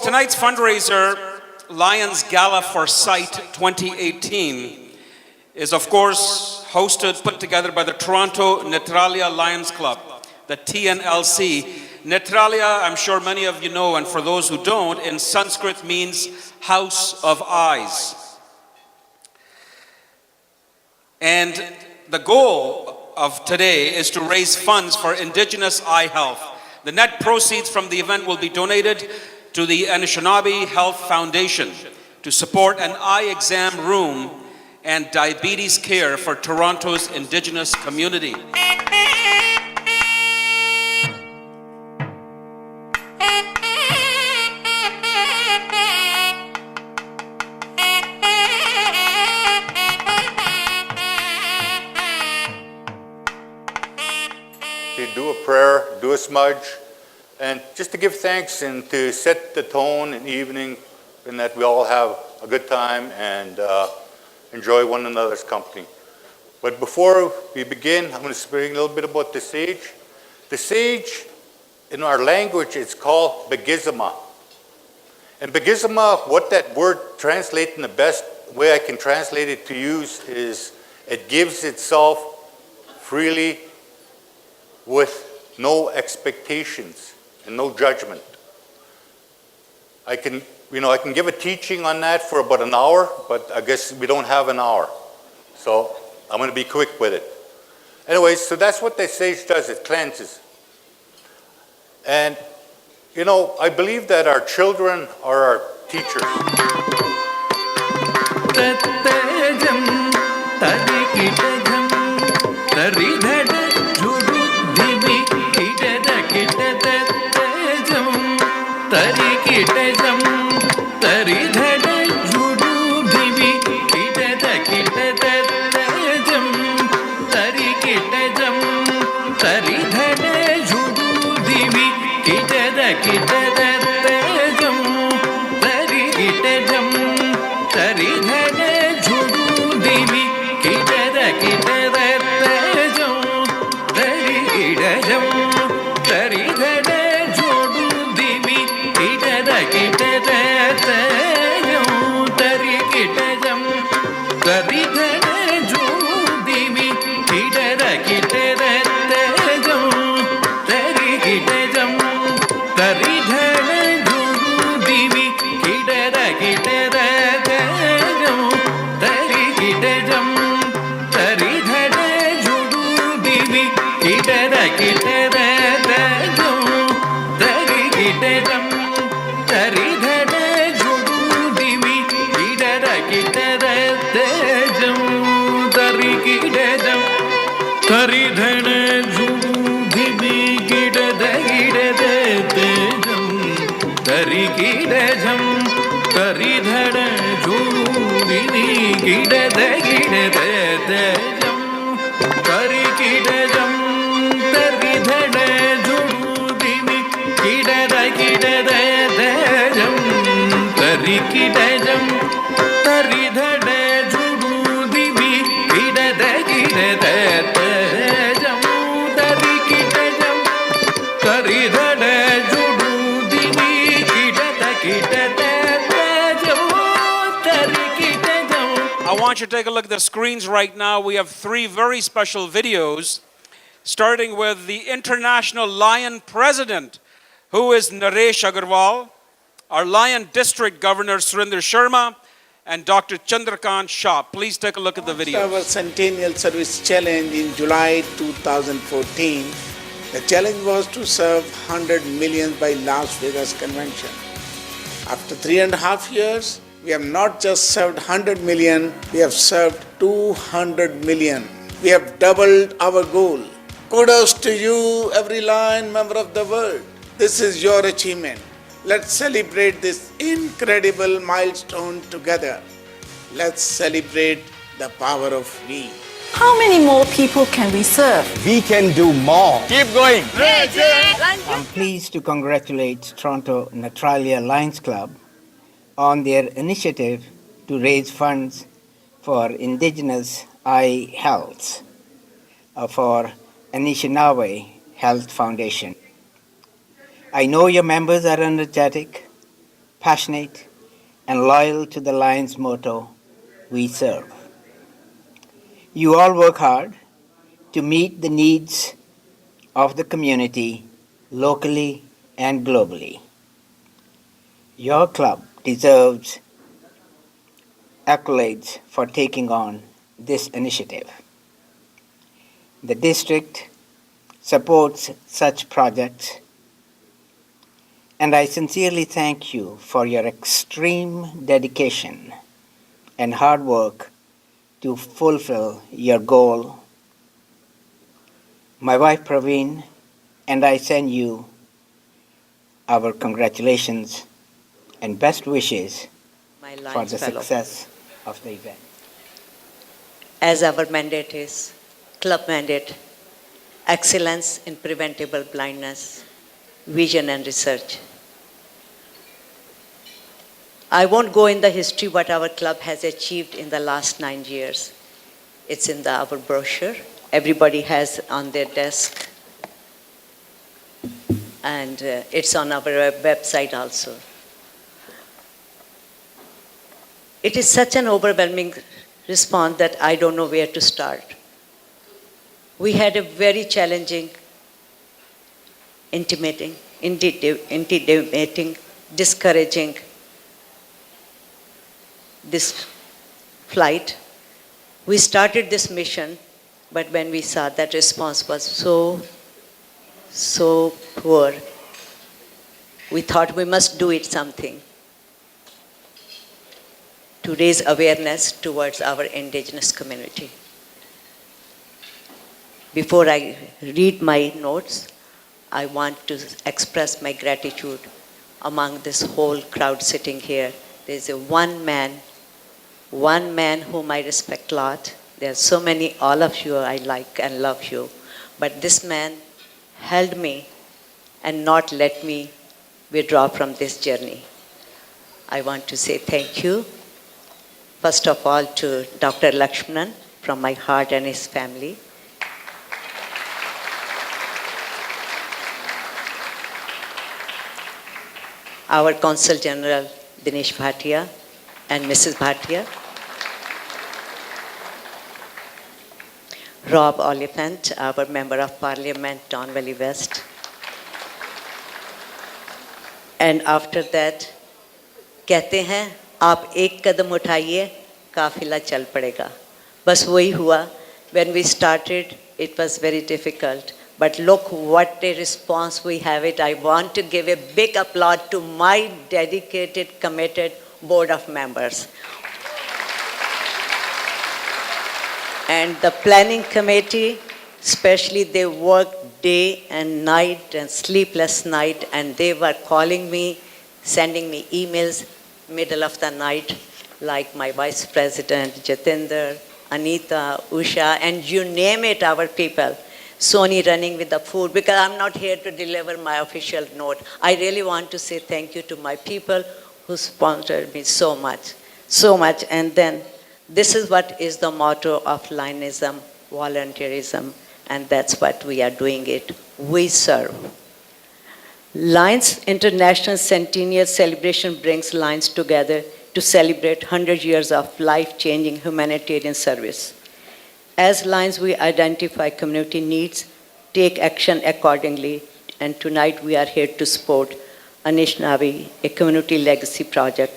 tonight's fundraiser, Lions Gala for Sight 2018, is of course put together by the Toronto Netralia Lions Club, the TNLC. Netralia, I'm sure many of you know, and for those who don't, in Sanskrit means house of eyes. And the goal of today is to raise funds for Indigenous eye health. The net proceeds from the event will be donated to the Anishinaabe Health Foundation to support an eye exam room and diabetes care for Toronto's Indigenous community. To do a prayer, do a smudge, and just to give thanks and to set the tone in the evening, and that we all have a good time and enjoy one another's company. But before we begin, I'm going to speak a little bit about the sage. The sage, in our language, it's called Begizama. And Begizama, what that word translates in the best way I can translate it to use is it gives itself freely with no expectations and no judgment. I can give a teaching on that for about an hour, but I guess we don't have an hour. So I'm going to be quick with it. Anyways, so that's what the sage does, it cleanses. And, I believe that our children are our teachers. I want you to take a look at the screens right now. We have 3 very special videos, starting with the International Lion President, who is Naresh Agarwal, our Lion District Governor Surinder Sharma, and Dr. Chandrakant Shah. Please take a look at the video. Our Centennial Service Challenge in July 2014. The challenge was to serve 100 million by Las Vegas Convention. After 3.5 years, we have not just served 100 million, we have served 200 million. We have doubled our goal. Kudos to you, every Lion member of the world. This is your achievement. Let's celebrate this incredible milestone together. Let's celebrate the power of we. How many more people can we serve? We can do more. Keep going. I'm pleased to congratulate Toronto Netralia Lions Club on their initiative to raise funds for Indigenous eye health for passionate, and loyal to the Lions motto, "We serve." You all work hard to meet the needs of the community locally and globally. Your club deserves accolades for taking on this initiative. The district supports such projects, and I sincerely thank you for your extreme dedication and hard work to fulfill your goal. My wife Praveen and I send you our congratulations and best wishes my for Lions the fellow. success of the event. As our mandate is, club mandate, excellence in preventable blindness, vision and research. I won't go in the history what our club has achieved in the last 9 years. It's in our brochure. Everybody has on their desk. And it's on our website also. It is such an overwhelming response that I don't know where to start. We had a very challenging, intimidating, discouraging this flight. We started this mission, but when we saw that response was so poor, we thought we must do it something to raise awareness towards our indigenous community. Before I read my notes, I want to express my gratitude among this whole crowd sitting here. There's one man whom I respect a lot. There are so many, all of you I like and love you. But this man held me and not let me withdraw from this journey. I want to say thank you, first of all, to Dr. Lakshmanan from my heart and his family. Our Consul General, Dinesh Bhatia, and Mrs. Bhatia. Rob Oliphant, our Member of Parliament, Don Valley West. And after that, कहते हैं आप एक कदम उठाइए काफिला चल पड़ेगा. बस वही हुआ. When we started, it was very difficult. But look what a response we have it. I want to give a big applause to my dedicated, committed board of members. And the planning committee, especially, they worked day and night and sleepless night, and they were calling me, sending me emails middle of the night, like my vice president, Jatinder, Anita, Usha, and you name it, our people. Sony running with the food, because I'm not here to deliver my official note. I really want to say thank you to my people who sponsored me so much, so much. And then this is what is the motto of Lionism, volunteerism, and that's what we are doing it. We serve. Lions International Centennial Celebration brings Lions together to celebrate 100 years of life-changing humanitarian service. As Lions, we identify community needs, take action accordingly, and tonight we are here to support Anishinaabe, a community legacy project,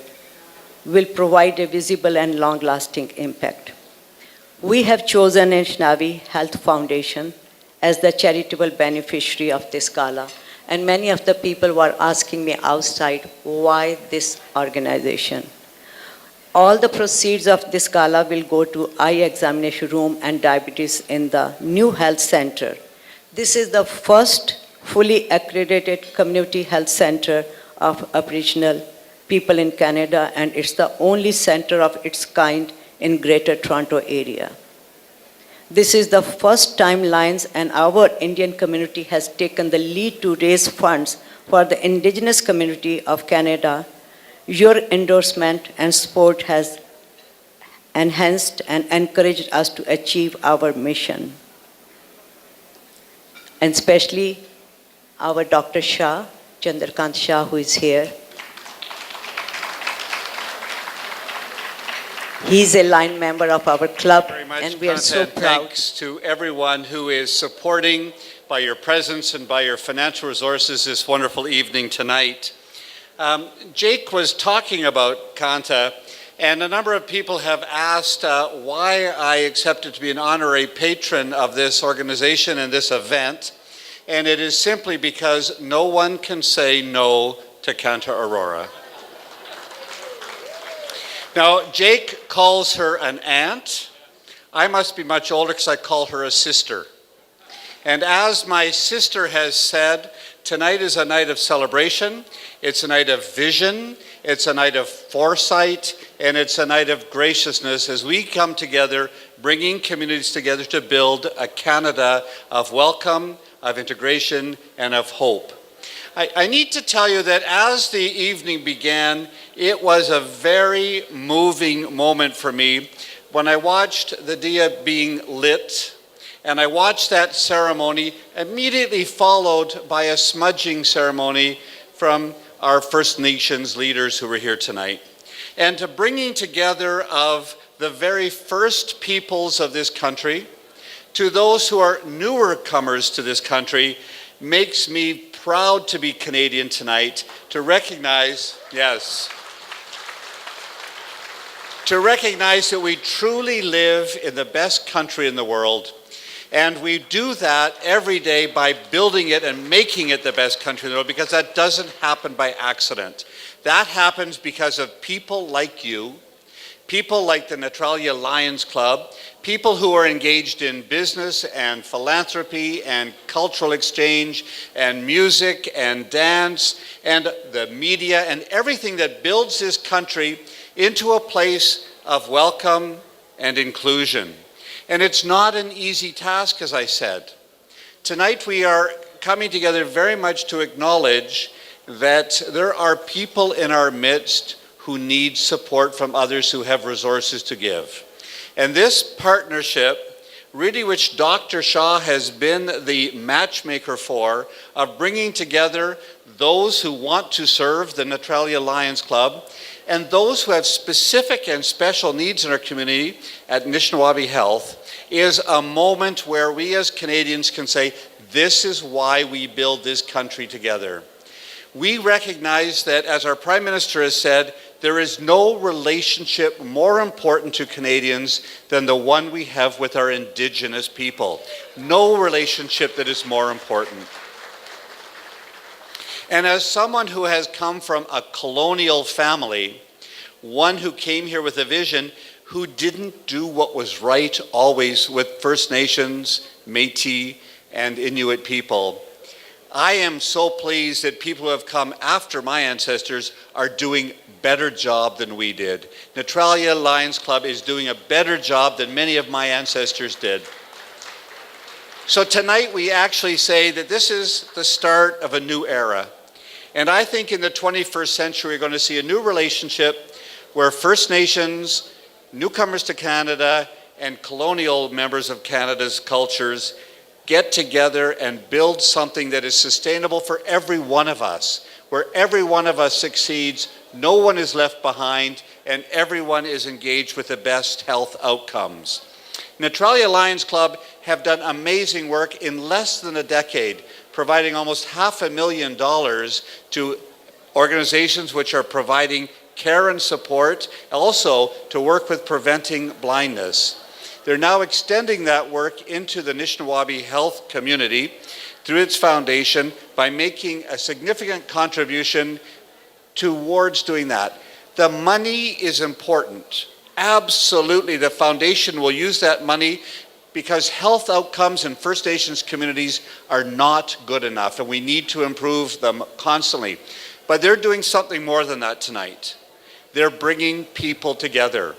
will provide a visible and long-lasting impact. We have chosen Anishinaabe Health Foundation as the charitable beneficiary of this gala, and many of the people were asking me outside, why this organization? All the proceeds of this gala will go to eye examination room and diabetes in the new health center. This is the first fully accredited community health center of Aboriginal people in Canada, and it's the only center of its kind in Greater Toronto area. This is the first time Lions and our Indian community has taken the lead to raise funds for the Indigenous community of Canada. Your endorsement and support has enhanced and encouraged us to achieve our mission. And especially our Dr. Shah, Chandrakant Shah, who is here. He's a line member of our club, Very much, and we are so Kanta, and proud. Thanks to everyone who is supporting by your presence and by your financial resources this wonderful evening tonight. Jake was talking about Kanta, and a number of people have asked why I accepted to be an honorary patron of this organization and this event. And it is simply because no one can say no to Kanta Aurora. Now, Jake calls her an aunt. I must be much older because I call her a sister. And as my sister has said, tonight is a night of celebration. It's a night of vision. It's a night of foresight. And it's a night of graciousness as we come together, bringing communities together to build a Canada of welcome, of integration, and of hope. I need to tell you that as the evening began, it was a very moving moment for me when I watched the Dia being lit, and I watched that ceremony immediately followed by a smudging ceremony from our First Nations leaders who were here tonight. And to bringing together of the very first peoples of this country to those who are newer comers to this country makes me proud to be Canadian tonight, to recognize, yes, to recognize that we truly live in the best country in the world. And we do that every day by building it and making it the best country in the world, because that doesn't happen by accident. That happens because of people like you, people like the Neutralia Lions Club, people who are engaged in business and philanthropy and cultural exchange and music and dance and the media and everything that builds this country into a place of welcome and inclusion. And it's not an easy task, as I said. Tonight we are coming together very much to acknowledge that there are people in our midst who need support from others who have resources to give. And this partnership, really which Dr. Shaw has been the matchmaker for, of bringing together those who want to serve the Neutralia Lions Club and those who have specific and special needs in our community at Anishinaabe Health, is a moment where we as Canadians can say, this is why we build this country together. We recognize that, as our Prime Minister has said, there is no relationship more important to Canadians than the one we have with our Indigenous people. No relationship that is more important. And as someone who has come from a colonial family, one who came here with a vision, who didn't do what was right always with First Nations, Métis, and Inuit people, I am so pleased that people who have come after my ancestors are doing better job than we did. Neutralia Lions Club is doing a better job than many of my ancestors did. So tonight we actually say that this is the start of a new era. And I think in the 21st century we're going to see a new relationship where First Nations, newcomers to Canada, and colonial members of Canada's cultures get together and build something that is sustainable for every one of us, where every one of us succeeds, no one is left behind, and everyone is engaged with the best health outcomes. Neutralia Lions Club have done amazing work in less than a decade, providing almost $500,000 to organizations which are providing care and support, also to work with preventing blindness. They're now extending that work into the Anishinaabe health community through its foundation by making a significant contribution towards doing that. The money is important. Absolutely, the foundation will use that money because health outcomes in First Nations communities are not good enough, and we need to improve them constantly. But they're doing something more than that tonight. They're bringing people together.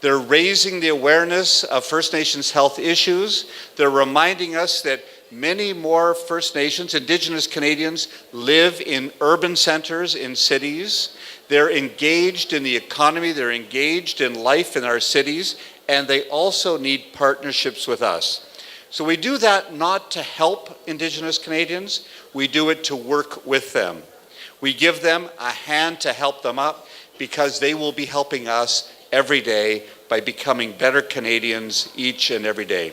They're raising the awareness of First Nations health issues. They're reminding us that many more First Nations, Indigenous Canadians, live in urban centers, in cities. They're engaged in the economy, they're engaged in life in our cities, and they also need partnerships with us. So we do that not to help Indigenous Canadians, we do it to work with them. We give them a hand to help them up because they will be helping us every day by becoming better Canadians each and every day.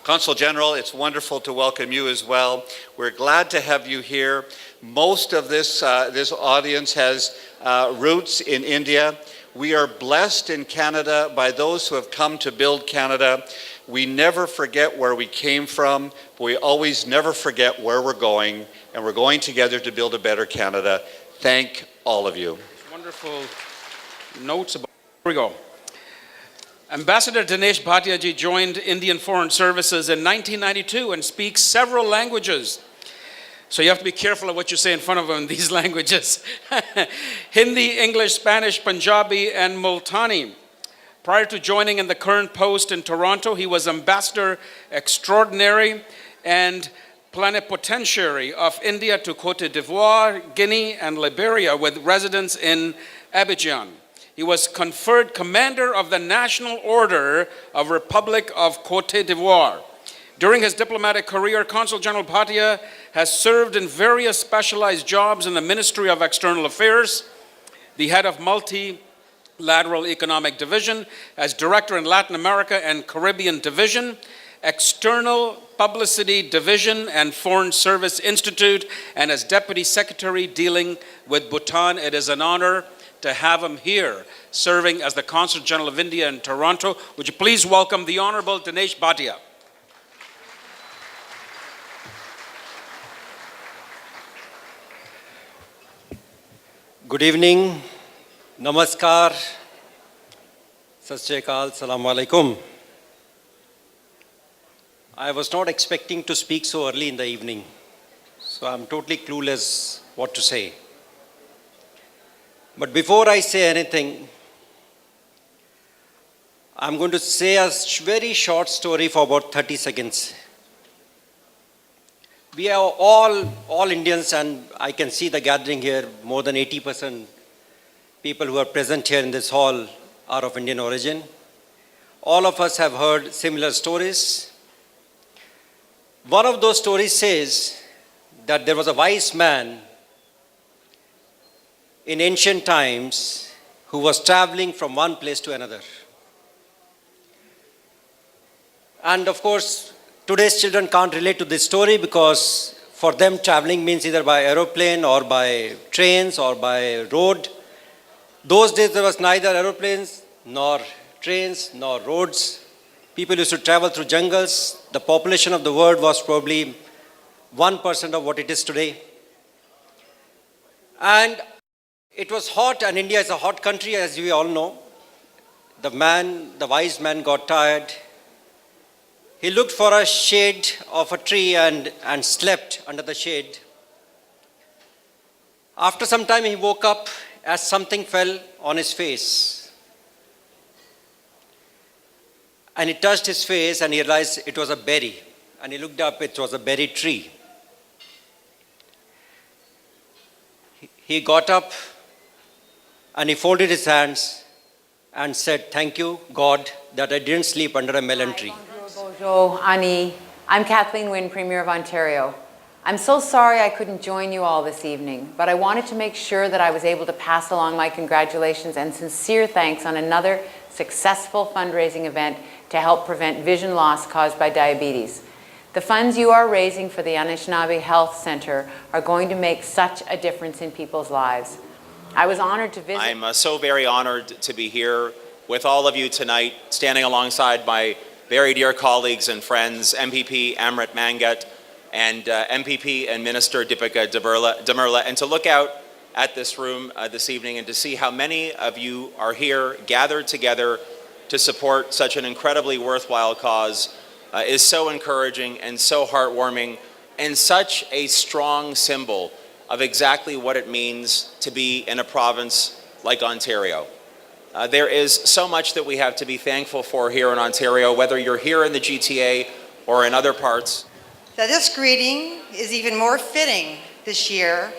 Consul General, it's wonderful to welcome you as well. We're glad to have you here. Most of this audience has roots in India. We are blessed in Canada by those who have come to build Canada. We never forget where we came from, but we always never forget where we're going, and we're going together to build a better Canada. Thank all of you. Wonderful notes about. Here we go. Ambassador Dinesh Bhatia ji joined Indian Foreign Services in 1992 and speaks several languages. So you have to be careful of what you say in front of him in these languages. Hindi, English, Spanish, Punjabi, and Multani. Prior to joining in the current post in Toronto, he was Ambassador Extraordinary and Plenipotentiary of India to Cote d'Ivoire, Guinea, and Liberia with residence in Abidjan. He was conferred Commander of the National Order of Republic of Cote d'Ivoire. During his diplomatic career, Consul General Bhatia has served in various specialized jobs in the Ministry of External Affairs, the head of Multilateral Economic Division, as Director in Latin America and Caribbean Division, External Publicity Division and Foreign Service Institute, and as Deputy Secretary dealing with Bhutan. It is an honor to have him here, serving as the Consul General of India in Toronto. Would you please welcome the Honorable Dinesh Bhatia. Good evening, namaskar, sat sri akal, salam alaikum. I was not expecting to speak so early in the evening, so I'm totally clueless what to say. But before I say anything, I'm going to say a very short story for about 30 seconds. We are all Indians, and I can see the gathering here, more than 80% people who are present here in this hall are of Indian origin. All of us have heard similar stories. One of those stories says that there was a wise man in ancient times who was traveling from one place to another. And of course, today's children can't relate to this story because for them traveling means either by aeroplane or by trains or by road. Those days there was neither aeroplanes nor trains nor roads. People used to travel through jungles. The population of the world was probably 1% of what it is today. And it was hot, and India is a hot country, as we all know. The wise man got tired. He looked for a shade of a tree and slept under the shade. After some time, he woke up as something fell on his face. And it touched his face, and he realized it was a berry. And he looked up, it was a berry tree. He got up and he folded his hands and said, "Thank you, God, that I didn't sleep under a melon tree." Bonjour, Ani. I'm Kathleen Wynne, Premier of Ontario. I'm so sorry I couldn't join you all this evening, but I wanted to make sure that I was able to pass along my congratulations and sincere thanks on another successful fundraising event to help prevent vision loss caused by diabetes. The funds you are raising for the Anishinaabe Health Center are going to make such a difference in people's lives. I was honored to visit. I'm so very honored to be here with all of you tonight, standing alongside my very dear colleagues and friends, MPP Amrit Mangat and MPP and Minister Deepika Damerla, and to look out at this room this evening and to see how many of you are here gathered together to support such an incredibly worthwhile cause is so encouraging and so heartwarming and such a strong symbol of exactly what it means to be in a province like Ontario. There is so much that we have to be thankful for here in Ontario, whether you're here in the GTA or in other parts. Now, this greeting is even more fitting this year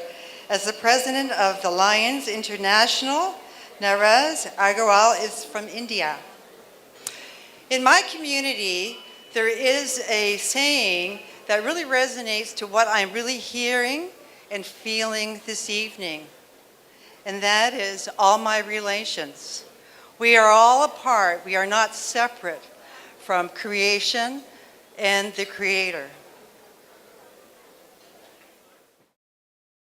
as the president of the Lions International, Naraz Agarwal, is from India. In my community, there is a saying that really resonates to what I'm really hearing and feeling this evening, and that is all my relations. We are all a part, we are not separate from creation and the Creator.